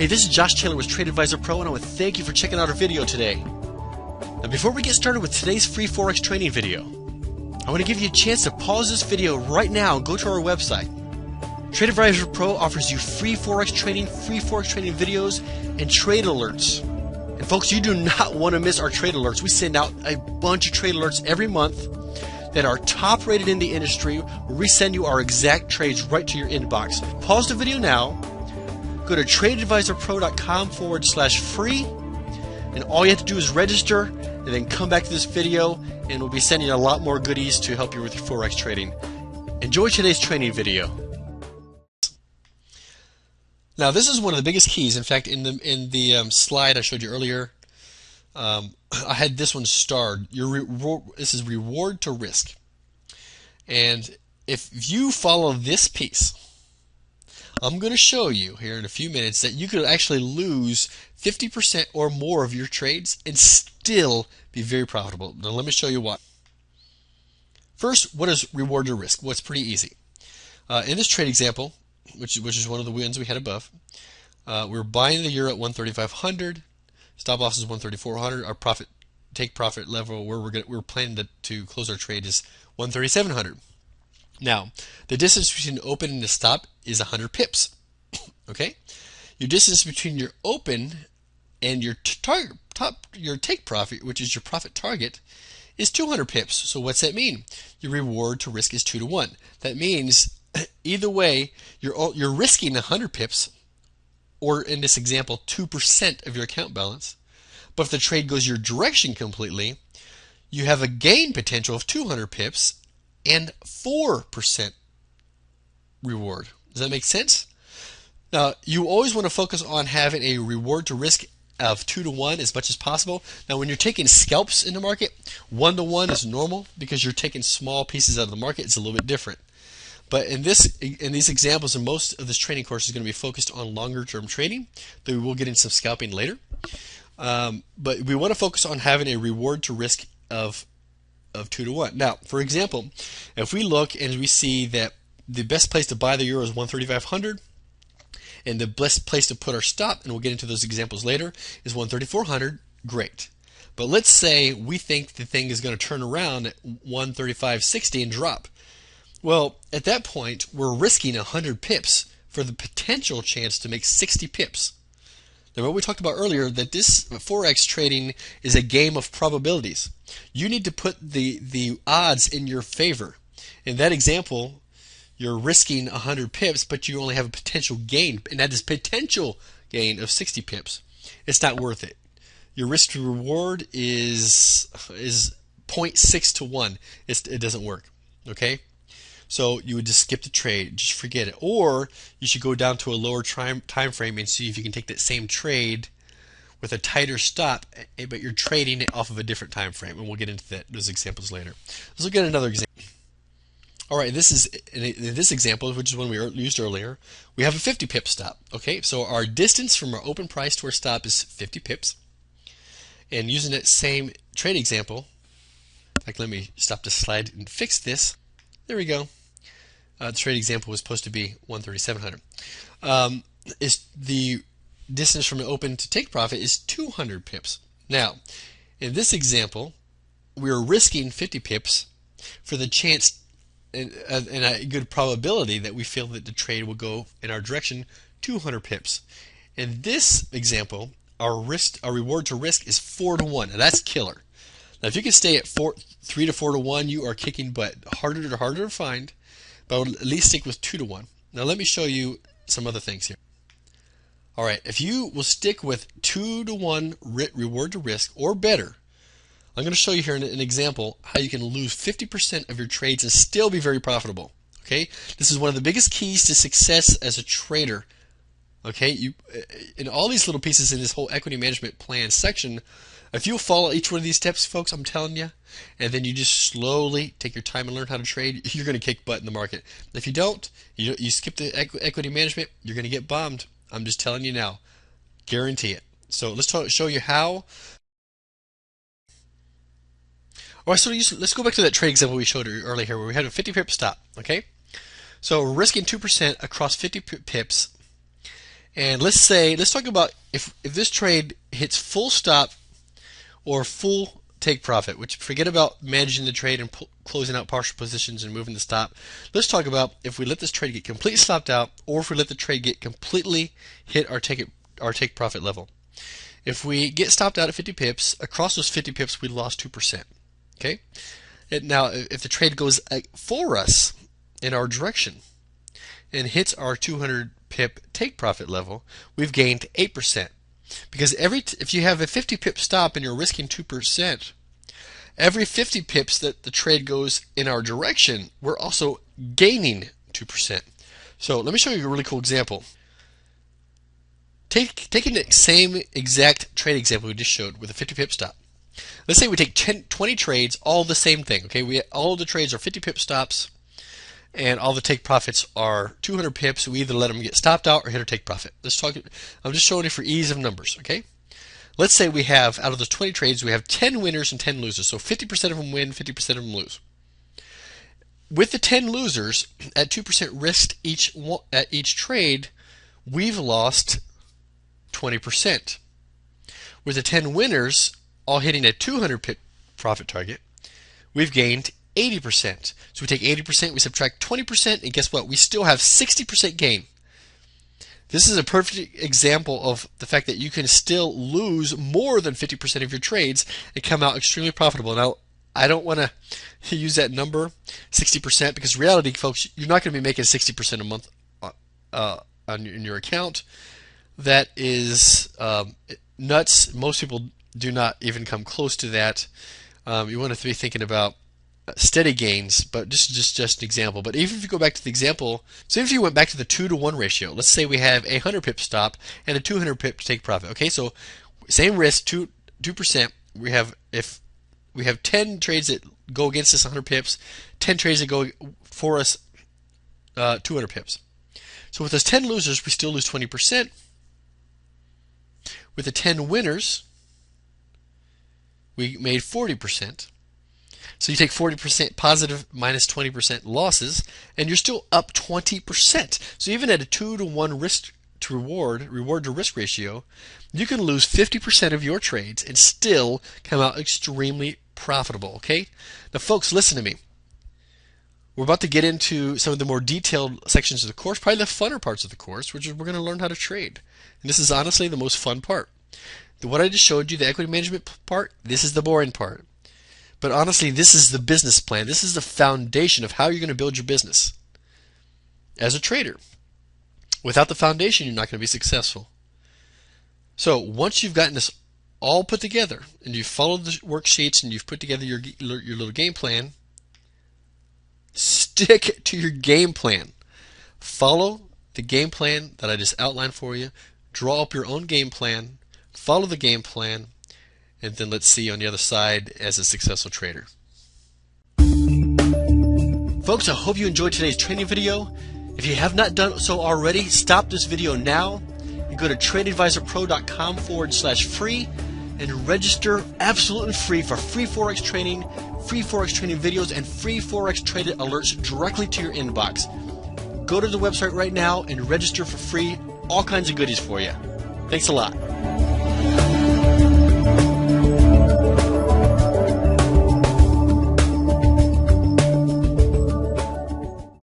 Hey, this is Josh Taylor with Trade Advisor Pro, and I want to thank you for checking out our video today. Now, before we get started with today's free Forex training video, I want to give you a chance to pause this video right now and go to our website. Trade Advisor Pro offers you free Forex training videos, and trade alerts. And folks, you do not want to miss our trade alerts. We send out a bunch of trade alerts every month that are top rated in the industry. We send you our exact trades right to your inbox. Pause the video now. Go to tradeadvisorpro.com/free, and all you have to do is register and then come back to this video, and we'll be sending you a lot more goodies to help you with your Forex trading. Enjoy today's training video. Now, this is one of the biggest keys. In fact, in the slide I showed you earlier, I had this one starred. This is reward to risk, and if you follow this piece, I'm going to show you here in a few minutes that you could actually lose 50% or more of your trades and still be very profitable. Now let me show you why. First, what is reward to risk? Well, it's pretty easy. In this trade example, which is one of the wins we had above, we're buying the euro at 135.00. Stop loss is 134.00. Our take profit level where we're planning to close our trade is 137.00. Now, the distance between open and the stop is 100 pips. Okay, your distance between your open and your take profit, which is your profit target, is 200 pips. So what's that mean? Your reward to risk is 2 to 1. That means either way, you're risking 100 pips, or in this example, 2% of your account balance. But if the trade goes your direction completely, you have a gain potential of 200 pips and 4% reward. Does that make sense? Now, you always want to focus on having a reward to risk of 2 to 1 as much as possible. Now, when you're taking scalps in the market, 1 to 1 is normal because you're taking small pieces out of the market. It's a little bit different. But in these examples, and most of this training course is going to be focused on longer term trading, though we will get into some scalping later. But we want to focus on having a reward to risk of 2 to 1. Now, for example, if we look and we see that the best place to buy the euro is 135.00, and the best place to put our stop, and we'll get into those examples later, is 134.00, great. But let's say we think the thing is going to turn around at 135.60 and drop. Well, at that point, we're risking 100 pips for the potential chance to make 60 pips. Now, what we talked about earlier, that this Forex trading is a game of probabilities. You need to put the odds in your favor. In that example, you're risking 100 pips, but you only have a potential gain, and that is potential gain of 60 pips. It's not worth it. Your risk to reward is 0.6 to 1. It doesn't work. Okay? So you would just skip the trade, just forget it. Or you should go down to a lower time frame and see if you can take that same trade with a tighter stop, but you're trading it off of a different time frame, and we'll get into those examples later. Let's look at another example. All right, in this example, which is one we used earlier, we have a 50 pip stop. Okay, so our distance from our open price to our stop is 50 pips. And using that same trade example, in fact, let me stop the slide and fix this. There we go. The trade example was supposed to be 137.00. Is the distance from open to take profit is 200 pips. Now, in this example, we're risking 50 pips for the chance and a good probability that we feel that the trade will go in our direction 200 pips. In this example, our reward to risk is 4 to 1. Now that's killer. Now, if you can stay at 3 to 4 to 1, you are kicking butt. Harder to find, but I would at least stick with 2 to 1. Now, let me show you some other things here. All right, if you will stick with 2 to 1 reward to risk or better, I'm going to show you here an example how you can lose 50% of your trades and still be very profitable. Okay, this is one of the biggest keys to success as a trader. Okay, in all these little pieces in this whole equity management plan section, if you follow each one of these steps, folks, I'm telling you, and then you just slowly take your time and learn how to trade, you're going to kick butt in the market. If you don't, you skip the equity management, you're going to get bombed. I'm just telling you now. Guarantee it. So let's show you how. All right, so let's go back to that trade example we showed earlier here where we had a 50 pip stop. Okay, so we're risking 2% across 50 pips. And let's talk about if this trade hits full stop or full take profit, which forget about managing the trade and closing out partial positions and moving the stop. Let's talk about if we let this trade get completely stopped out, or if we let the trade get completely hit our take profit level. If we get stopped out at 50 pips, across those 50 pips we lost 2%. Okay? Now, if the trade goes for us in our direction and hits our 200 pip take profit level, we've gained 8%. Because if you have a 50 pip stop and you're risking 2%, every 50 pips that the trade goes in our direction, we're also gaining 2%. So let me show you a really cool example. Taking the same exact trade example we just showed with a 50 pip stop. Let's say we take 20 trades, all the same thing. Okay, all the trades are 50 pip stops, and all the take profits are 200 pips. We either let them get stopped out or hit our take profit. I'm just showing you for ease of numbers. Okay, let's say we have, out of those 20 trades, we have 10 winners and 10 losers. So 50% of them win, 50% of them lose. With the 10 losers at 2% risk at each trade, we've lost 20%. With the 10 winners all hitting a 200 pip profit target, we've gained 80%. So we take 80%, we subtract 20%, and guess what? We still have 60% gain. This is a perfect example of the fact that you can still lose more than 50% of your trades and come out extremely profitable. Now, I don't want to use that number, 60%, because in reality, folks, you're not going to be making 60% a month in your account. That is nuts. Most people do not even come close to that. You want to be thinking about steady gains, but just an example. But even if you go back to the example, so if you went back to the 2-to-1 ratio, let's say we have a 100 pip stop and a 200 pip take profit. Okay, so same risk, 2%. If we have 10 trades that go against us 100 pips, 10 trades that go for us 200 pips. So with those 10 losers, we still lose 20%. With the 10 winners, we made 40%. So you take 40% positive minus 20% losses, and you're still up 20%. So even at a 2-to-1 risk to reward to risk ratio, you can lose 50% of your trades and still come out extremely profitable. Okay? Now, folks, listen to me. We're about to get into some of the more detailed sections of the course, probably the funner parts of the course, which is we're going to learn how to trade. And this is honestly the most fun part. What I just showed you, the equity management part, this is the boring part. But honestly, this is the business plan. This is the foundation of how you're going to build your business as a trader. Without the foundation, you're not going to be successful. So once you've gotten this all put together, and you've followed the worksheets, and you've put together your little game plan, stick to your game plan. Follow the game plan that I just outlined for you. Draw up your own game plan. Follow the game plan. And then let's see you on the other side as a successful trader. Folks, I hope you enjoyed today's training video. If you have not done so already, stop this video now and go to tradeadvisorpro.com/free and register absolutely free for free Forex training videos, and free Forex traded alerts directly to your inbox. Go to the website right now and register for free. All kinds of goodies for you. Thanks a lot.